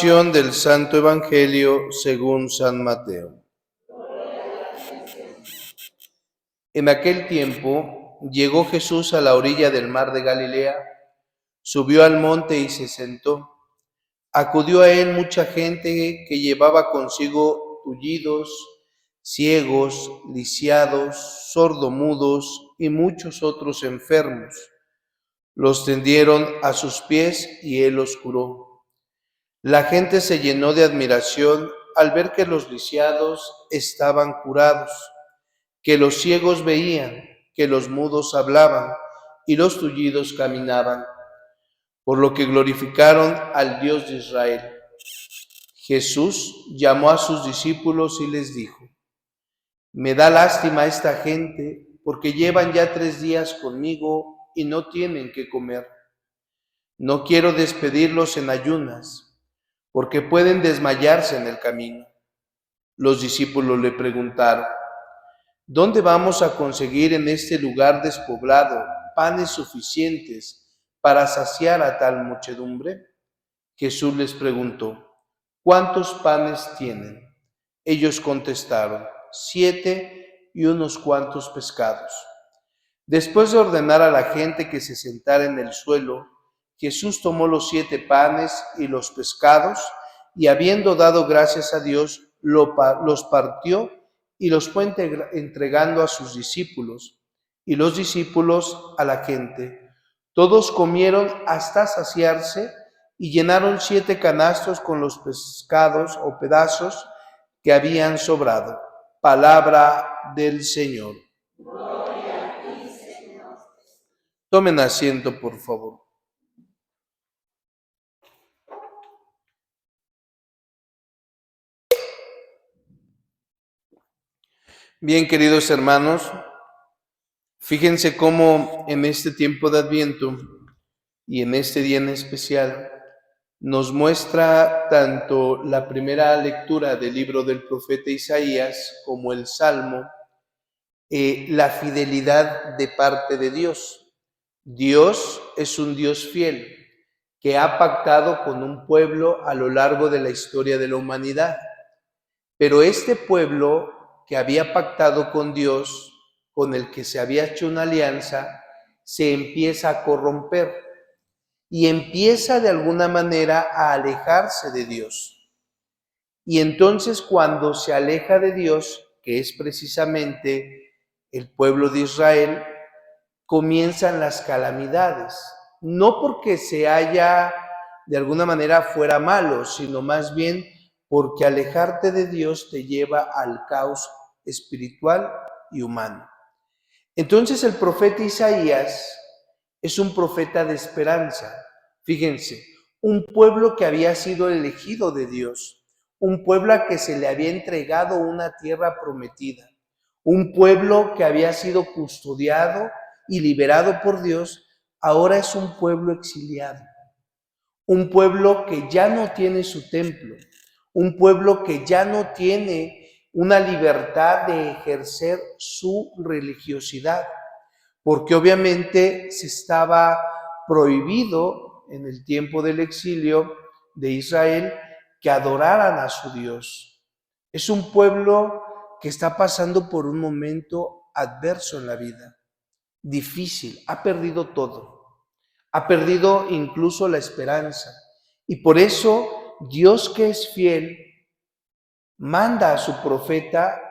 Proclamación del Santo Evangelio según San Mateo. En aquel tiempo llegó Jesús a la orilla del mar de Galilea, subió al monte y se sentó. Acudió a él mucha gente que llevaba consigo tullidos, ciegos, lisiados, sordomudos y muchos otros enfermos. Los tendieron a sus pies y él los curó. La gente se llenó de admiración al ver que los lisiados estaban curados, que los ciegos veían, que los mudos hablaban y los tullidos caminaban, por lo que glorificaron al Dios de Israel. Jesús llamó a sus discípulos y les dijo: Me da lástima esta gente, porque llevan ya 3 días conmigo y no tienen qué comer. No quiero despedirlos en ayunas, porque pueden desmayarse en el camino. Los discípulos le preguntaron: ¿Dónde vamos a conseguir en este lugar despoblado panes suficientes para saciar a tal muchedumbre? Jesús les preguntó: ¿Cuántos panes tienen? Ellos contestaron: 7 y unos cuantos pescados. Después de ordenar a la gente que se sentara en el suelo, Jesús tomó los 7 panes y los pescados, y habiendo dado gracias a Dios, los partió y los fue entregando a sus discípulos, y los discípulos a la gente. Todos comieron hasta saciarse y llenaron 7 canastos con los pescados o pedazos que habían sobrado. Palabra del Señor. Gloria a ti, Señor. Tomen asiento, por favor. Bien, queridos hermanos, fíjense cómo en este tiempo de Adviento y en este día en especial nos muestra tanto la primera lectura del libro del profeta Isaías como el Salmo, la fidelidad de parte de Dios. Dios es un Dios fiel que ha pactado con un pueblo a lo largo de la historia de la humanidad. Pero este pueblo que había pactado con Dios, con el que se había hecho una alianza, se empieza a corromper y empieza de alguna manera a alejarse de Dios. Y entonces cuando se aleja de Dios, que es precisamente el pueblo de Israel, comienzan las calamidades. No porque se haya de alguna manera fuera malo, sino más bien porque alejarte de Dios te lleva al caos espiritual y humano. Entonces el profeta Isaías es un profeta de esperanza. Fíjense, un pueblo que había sido elegido de Dios, un pueblo a que se le había entregado una tierra prometida, un pueblo que había sido custodiado y liberado por Dios, ahora es un pueblo exiliado, un pueblo que ya no tiene su templo, un pueblo que ya no tiene una libertad de ejercer su religiosidad, porque obviamente se estaba prohibido en el tiempo del exilio de Israel que adoraran a su Dios. Es un pueblo que está pasando por un momento adverso en la vida, difícil, ha perdido todo, ha perdido incluso la esperanza. Y por eso Dios, que es fiel, manda a su profeta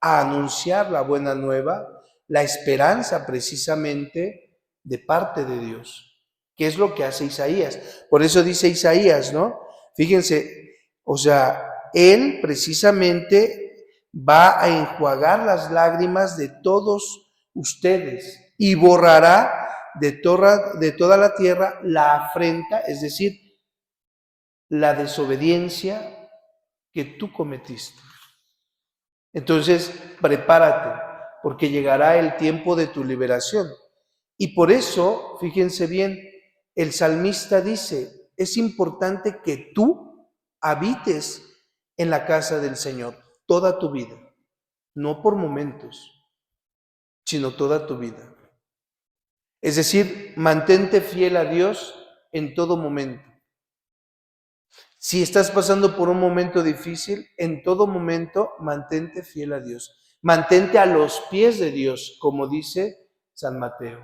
a anunciar la buena nueva, la esperanza precisamente de parte de Dios, que es lo que hace Isaías. Por eso dice Isaías, ¿no? Fíjense, o sea, él precisamente va a enjuagar las lágrimas de todos ustedes y borrará de toda la tierra la afrenta, es decir, la desobediencia que tú cometiste. Entonces, prepárate, porque llegará el tiempo de tu liberación. Y por eso, fíjense bien, el salmista dice, es importante que tú habites en la casa del Señor toda tu vida, no por momentos, sino toda tu vida. Es decir, mantente fiel a Dios en todo momento. Si estás pasando por un momento difícil, en todo momento mantente fiel a Dios. Mantente a los pies de Dios, como dice San Mateo.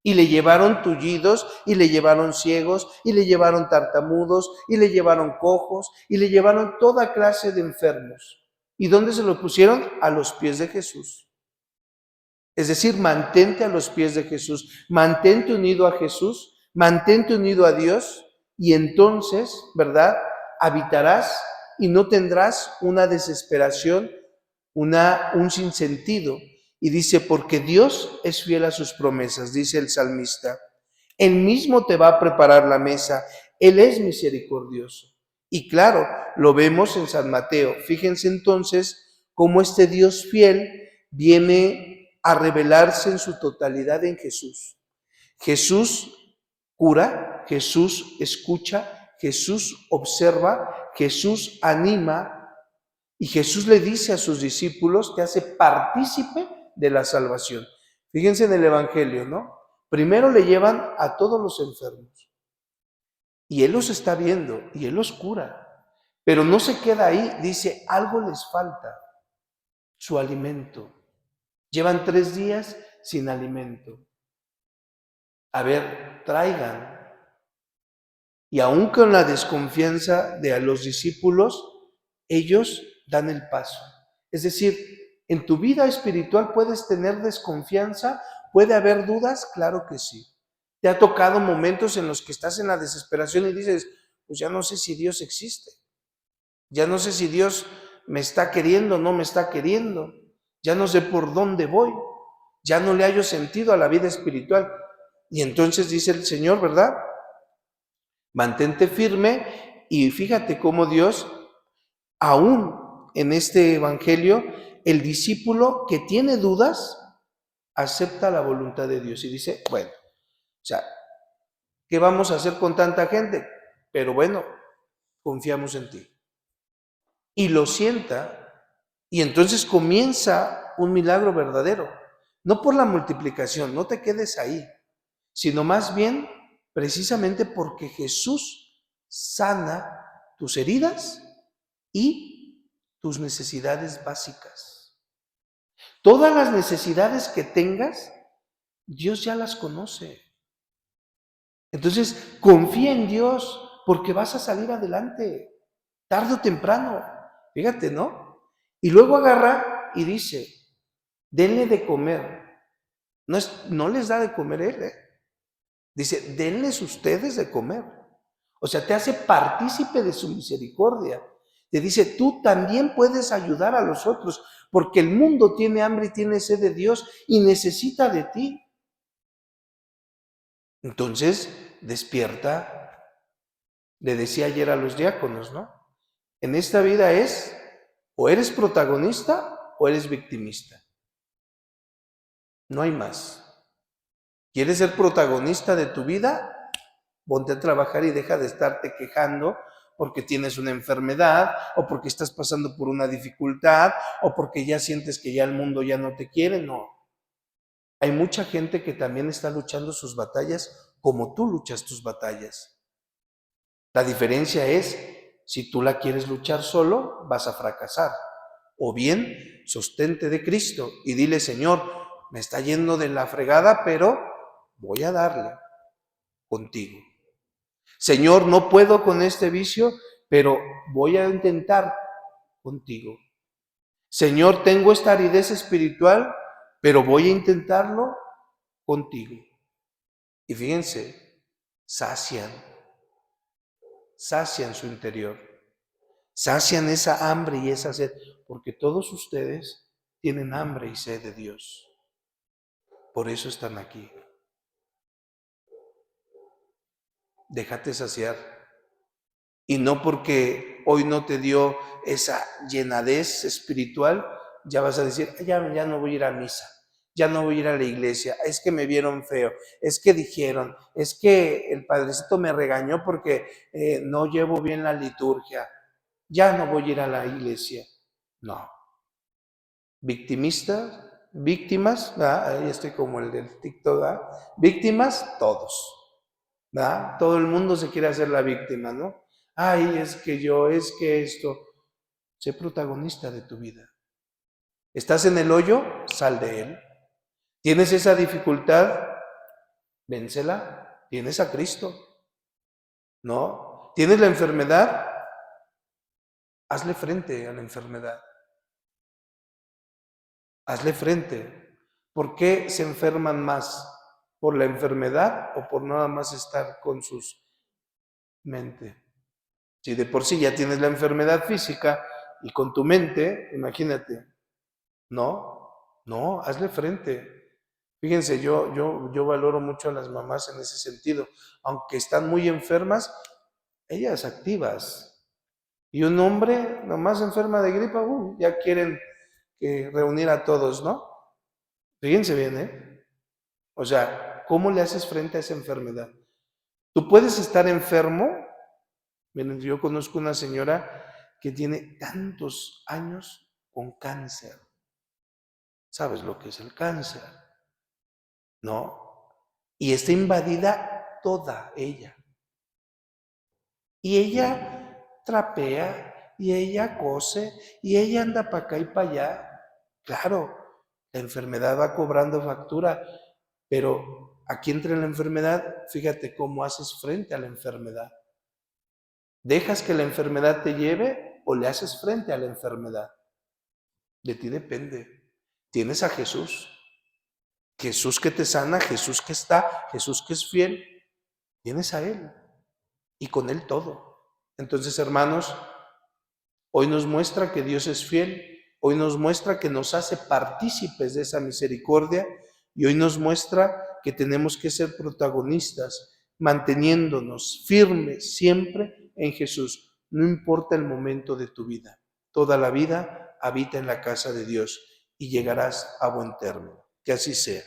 Y le llevaron tullidos, y le llevaron ciegos, y le llevaron tartamudos, y le llevaron cojos, y le llevaron toda clase de enfermos. ¿Y dónde se lo pusieron? A los pies de Jesús. Es decir, mantente a los pies de Jesús, mantente unido a Jesús, mantente unido a Dios, y entonces, ¿verdad? Habitarás y no tendrás una desesperación, un sinsentido. Y dice, porque Dios es fiel a sus promesas, dice el salmista. Él mismo te va a preparar la mesa, Él es misericordioso. Y claro, lo vemos en San Mateo. Fíjense entonces cómo este Dios fiel viene a revelarse en su totalidad en Jesús. Jesús cura, Jesús escucha, Jesús observa, Jesús anima, y Jesús le dice a sus discípulos que hace partícipe de la salvación. Fíjense en el Evangelio, ¿no? Primero le llevan a todos los enfermos. Y Él los está viendo y Él los cura. Pero no se queda ahí, dice, algo les falta, su alimento. Llevan 3 días sin alimento. A ver, traigan. Y aún con la desconfianza de a los discípulos, ellos dan el paso. Es decir, en tu vida espiritual puedes tener desconfianza, puede haber dudas, claro que sí. Te ha tocado momentos en los que estás en la desesperación y dices, pues ya no sé si Dios existe, ya no sé si Dios me está queriendo o no me está queriendo, ya no sé por dónde voy, ya no le hallo sentido a la vida espiritual. Y entonces dice el Señor, ¿verdad? Mantente firme y fíjate cómo Dios, aún en este evangelio, el discípulo que tiene dudas, acepta la voluntad de Dios y dice, bueno, o sea, ¿qué vamos a hacer con tanta gente? Pero bueno, confiamos en ti. Y lo sienta, y entonces comienza un milagro verdadero. No por la multiplicación, no te quedes ahí, sino más bien precisamente porque Jesús sana tus heridas y tus necesidades básicas. Todas las necesidades que tengas, Dios ya las conoce. Entonces, confía en Dios porque vas a salir adelante, tarde o temprano. Fíjate, ¿no? Y luego agarra y dice, denle de comer. No les da de comer Él, ¿eh? Dice, denles ustedes de comer. O sea, te hace partícipe de su misericordia. Te dice, tú también puedes ayudar a los otros, porque el mundo tiene hambre y tiene sed de Dios y necesita de ti. Entonces, despierta. Le decía ayer a los diáconos, ¿no? En esta vida es, o eres protagonista o eres victimista. No hay más. ¿Quieres ser protagonista de tu vida? Ponte a trabajar y deja de estarte quejando porque tienes una enfermedad o porque estás pasando por una dificultad o porque ya sientes que ya el mundo ya no te quiere. No. Hay mucha gente que también está luchando sus batallas como tú luchas tus batallas. La diferencia es, si tú la quieres luchar solo, vas a fracasar. O bien, sostente de Cristo y dile, Señor, me está yendo de la fregada, pero voy a darle contigo. Señor, no puedo con este vicio, pero voy a intentar contigo. Señor, tengo esta aridez espiritual, pero voy a intentarlo contigo. Y fíjense, sacian su interior, sacian esa hambre y esa sed, porque todos ustedes tienen hambre y sed de Dios. Por eso están aquí. Déjate saciar. Y no porque hoy no te dio esa llenadez espiritual, ya vas a decir, ya no voy a ir a misa, ya no voy a ir a la iglesia, es que me vieron feo, es que dijeron, es que el padrecito me regañó porque no llevo bien la liturgia, ya no voy a ir a la iglesia. No. Víctimas, ¿verdad? Ahí estoy como el del TikTok, ¿verdad? Víctimas, todos, ¿verdad? Todo el mundo se quiere hacer la víctima, ¿no? Ay, es que yo, es que esto. Sé protagonista de tu vida. ¿Estás en el hoyo? Sal de él. ¿Tienes esa dificultad? Vénsela. Tienes a Cristo, ¿no? ¿Tienes la enfermedad? Hazle frente a la enfermedad. Hazle frente. ¿Por qué se enferman más? ¿Por la enfermedad o por nada más estar con sus mente? Si de por sí ya tienes la enfermedad física y con tu mente, imagínate, no, hazle frente. Fíjense, yo valoro mucho a las mamás en ese sentido. Aunque están muy enfermas, ellas activas. Y un hombre nomás enferma de gripa, ya quieren reunir a todos, ¿no? Fíjense bien, ¿eh? O sea, ¿cómo le haces frente a esa enfermedad? Tú puedes estar enfermo. Miren, yo conozco una señora que tiene tantos años con cáncer. ¿Sabes lo que es el cáncer? ¿No? Y está invadida toda ella. Y ella trapea, y ella cose, y ella anda para acá y para allá. Claro, la enfermedad va cobrando factura, pero aquí entra la enfermedad, fíjate cómo haces frente a la enfermedad. ¿Dejas que la enfermedad te lleve o le haces frente a la enfermedad? De ti depende. Tienes a Jesús. Jesús que te sana, Jesús que está, Jesús que es fiel. Tienes a Él y con Él todo. Entonces, hermanos, hoy nos muestra que Dios es fiel, hoy nos muestra que nos hace partícipes de esa misericordia y hoy nos muestra que tenemos que ser protagonistas, manteniéndonos firmes siempre en Jesús, no importa el momento de tu vida. Toda la vida habita en la casa de Dios y llegarás a buen término. Que así sea.